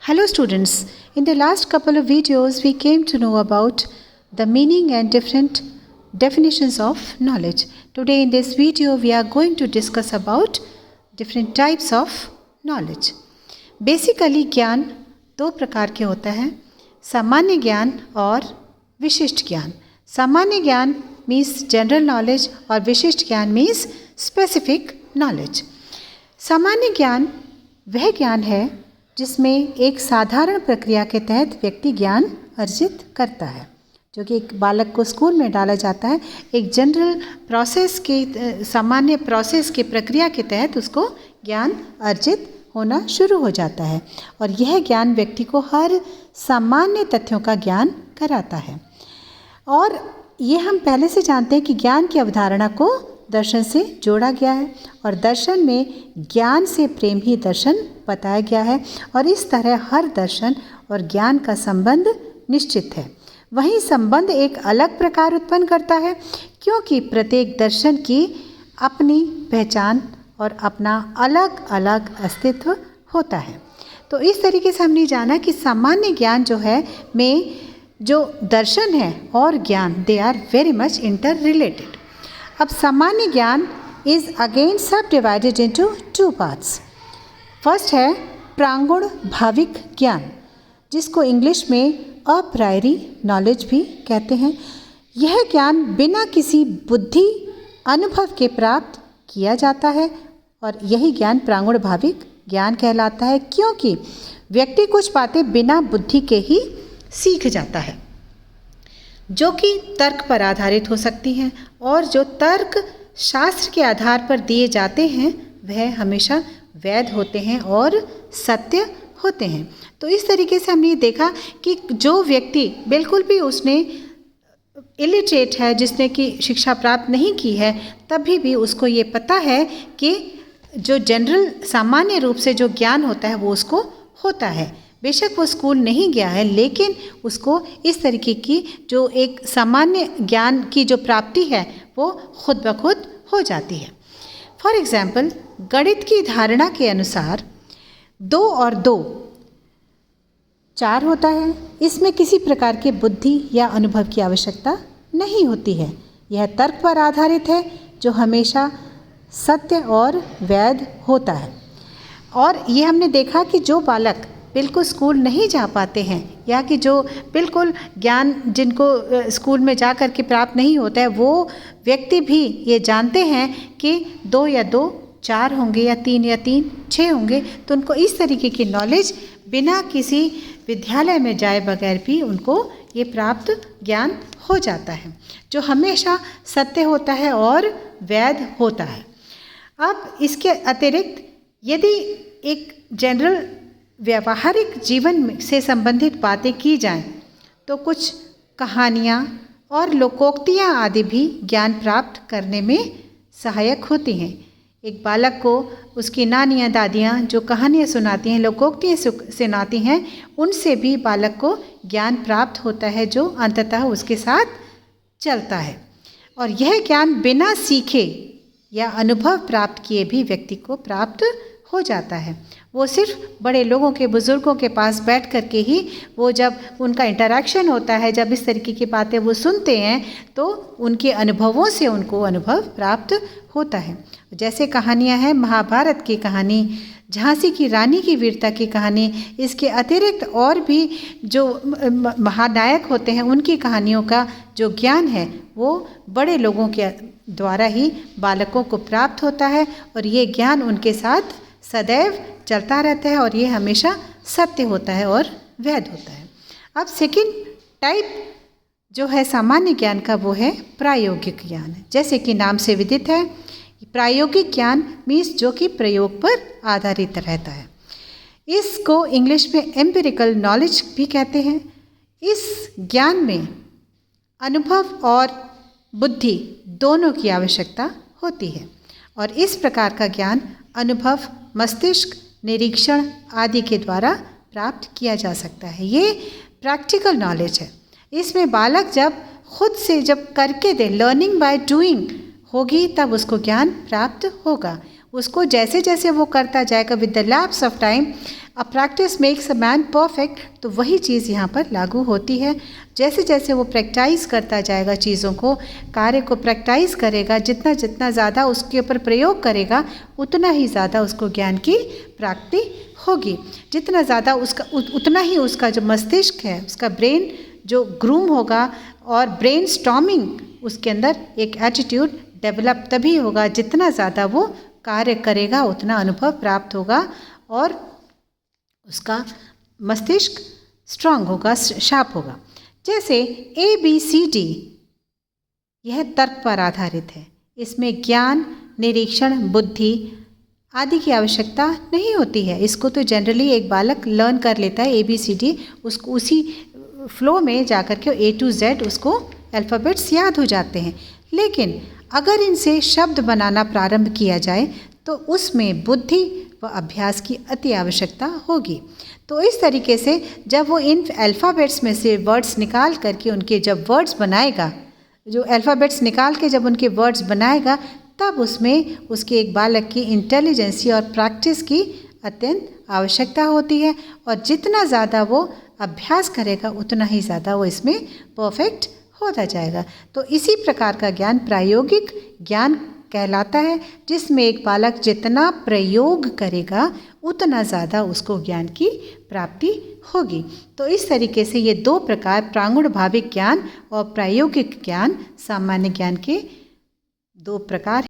Hello students, in the last couple of videos we came to know about the meaning and different definitions of knowledge. Today in this video we are going to discuss about different types of knowledge. Basically ज्ञान दो प्रकार के होता है, सामान्य ज्ञान और विशिष्ट ज्ञान. सामान्य ज्ञान means general knowledge और विशिष्ट ज्ञान means specific knowledge. सामान्य ज्ञान वह ज्ञान है जिसमें एक साधारण प्रक्रिया के तहत व्यक्ति ज्ञान अर्जित करता है. जो कि एक बालक को स्कूल में डाला जाता है, एक जनरल प्रोसेस के सामान्य प्रोसेस की प्रक्रिया के तहत उसको ज्ञान अर्जित होना शुरू हो जाता है और यह ज्ञान व्यक्ति को हर सामान्य तथ्यों का ज्ञान कराता है. और ये हम पहले से जानते हैं कि ज्ञान की अवधारणा को दर्शन से जोड़ा गया है और दर्शन में ज्ञान से प्रेम ही दर्शन बताया गया है और इस तरह हर दर्शन और ज्ञान का संबंध निश्चित है. वहीं संबंध एक अलग प्रकार उत्पन्न करता है क्योंकि प्रत्येक दर्शन की अपनी पहचान और अपना अलग अलग अस्तित्व होता है. तो इस तरीके से हमने जाना कि सामान्य ज्ञान जो है में जो दर्शन है और ज्ञान they are very much interrelated. अब सामान्य ज्ञान is again subdivided into two parts. First है प्रांगुण भाविक ज्ञान, जिसको इंग्लिश में अप्रायरी नॉलेज भी कहते हैं. यह ज्ञान बिना किसी बुद्धि अनुभव के प्राप्त किया जाता है और यही ज्ञान प्रांगुण भाविक ज्ञान कहलाता है क्योंकि व्यक्ति कुछ बातें बिना बुद्धि के ही सीख जाता है जो कि तर्क पर आधारित हो सकती हैं और जो तर्क शास्त्र के आधार पर दिए जाते हैं वह हमेशा वैध होते हैं और सत्य होते हैं. तो इस तरीके से हमने देखा कि जो व्यक्ति बिल्कुल भी उसने इलिटरेट है, जिसने कि शिक्षा प्राप्त नहीं की है, तभी भी उसको ये पता है कि जो जनरल सामान्य रूप से जो ज्ञान होता है वो उसको होता है. बेशक वो स्कूल नहीं गया है लेकिन उसको इस तरीके की जो एक सामान्य ज्ञान की जो प्राप्ति है वो खुद ब खुद हो जाती है. फॉर एग्ज़ाम्पल, गणित की धारणा के अनुसार 2 और 2 4 होता है. इसमें किसी प्रकार के बुद्धि या अनुभव की आवश्यकता नहीं होती है. यह तर्क पर आधारित है जो हमेशा सत्य और वैध होता है. और ये हमने देखा कि जो बालक बिल्कुल स्कूल नहीं जा पाते हैं या कि जो बिल्कुल ज्ञान जिनको स्कूल में जा कर के प्राप्त नहीं होता है, वो व्यक्ति भी ये जानते हैं कि 2 या 2 4 होंगे या 3 या 3 6 होंगे. तो उनको इस तरीके की नॉलेज बिना किसी विद्यालय में जाए बगैर भी उनको ये प्राप्त ज्ञान हो जाता है जो हमेशा सत्य होता है और वैध होता है. अब इसके अतिरिक्त यदि एक जनरल व्यावहारिक जीवन से संबंधित बातें की जाएं तो कुछ कहानियाँ और लोकोक्तियाँ आदि भी ज्ञान प्राप्त करने में सहायक होती हैं. एक बालक को उसकी नानियाँ दादियाँ जो कहानियाँ सुनाती हैं, लोकोक्तियाँ सुनाती हैं, उनसे भी बालक को ज्ञान प्राप्त होता है जो अंततः उसके साथ चलता है. और यह ज्ञान बिना सीखे या अनुभव प्राप्त किए भी व्यक्ति को प्राप्त हो जाता है. वो सिर्फ बड़े लोगों के, बुज़ुर्गों के पास बैठ कर के ही वो जब उनका इंटरैक्शन होता है, जब इस तरीके की बातें वो सुनते हैं तो उनके अनुभवों से उनको अनुभव प्राप्त होता है. जैसे कहानियाँ हैं महाभारत की कहानी, झांसी की रानी की वीरता की कहानी, इसके अतिरिक्त और भी जो महानायक होते हैं उनकी कहानियों का जो ज्ञान है वो बड़े लोगों के द्वारा ही बालकों को प्राप्त होता है और ये ज्ञान उनके साथ सदैव चलता रहता है और ये हमेशा सत्य होता है और वैध होता है. अब सेकंड टाइप जो है सामान्य ज्ञान का वो है प्रायोगिक ज्ञान. जैसे कि नाम से विदित है, प्रायोगिक ज्ञान मीन्स जो कि प्रयोग पर आधारित रहता है. इसको इंग्लिश में एम्पिरिकल नॉलेज भी कहते हैं. इस ज्ञान में अनुभव और बुद्धि दोनों की आवश्यकता होती है और इस प्रकार का ज्ञान अनुभव, मस्तिष्क, निरीक्षण आदि के द्वारा प्राप्त किया जा सकता है. ये प्रैक्टिकल नॉलेज है. इसमें बालक जब खुद से जब करके दे, लर्निंग बाय डूइंग होगी तब उसको ज्ञान प्राप्त होगा. उसको जैसे जैसे वो करता जाएगा with the lapse of time, a practice makes a man perfect, तो वही चीज़ यहाँ पर लागू होती है। जैसे जैसे वो प्रैक्टिस करता जाएगा चीज़ों को, कार्य को प्रैक्टिस करेगा, जितना जितना ज़्यादा उसके ऊपर प्रयोग करेगा उतना ही ज़्यादा उसको ज्ञान की प्राप्ति होगी। जितना ज़्यादा उसका उतना ही उसका जो मस्तिष्क है, उसका ब्रेन जो ग्रूम होगा, और ब्रेन स्टॉर्मिंग उसके अंदर एक एटीट्यूड डेवलप तभी होगा जितना ज़्यादा वो कार्य करेगा उतना अनुभव प्राप्त होगा और उसका मस्तिष्क स्ट्रांग होगा, शार्प होगा। जैसे ABCD यह तर्क पर आधारित है, इसमें ज्ञान, निरीक्षण, बुद्धि आदि की आवश्यकता नहीं होती है। इसको तो जनरली एक बालक लर्न कर लेता है ABCD, उसको उसी फ्लो में जाकर के A to Z उसको अल्फ़ाबेट्स याद हो जाते हैं। लेकिन अगर इनसे शब्द बनाना प्रारंभ किया जाए तो उसमें बुद्धि व अभ्यास की अति आवश्यकता होगी। तो इस तरीके से जब वो इन अल्फ़ाबेट्स में से वर्ड्स निकाल करके उनके जब वर्ड्स बनाएगा, जो अल्फ़ाबेट्स निकाल के जब उनके वर्ड्स बनाएगा, तब उसमें उसके एक बालक की इंटेलिजेंसी और प्रैक्टिस की अत्यंत आवश्यकता होती है। और जितना ज़्यादा वो अभ्यास करेगा उतना ही ज़्यादा वो इसमें परफेक्ट होता जाएगा। तो इसी प्रकार का ज्ञान प्रायोगिक ज्ञान कहलाता है, जिसमें एक बालक जितना प्रयोग करेगा उतना ज़्यादा उसको ज्ञान की प्राप्ति होगी। तो इस तरीके से ये दो प्रकार, प्रांगण भाविक ज्ञान और प्रायोगिक ज्ञान, सामान्य ज्ञान के दो प्रकार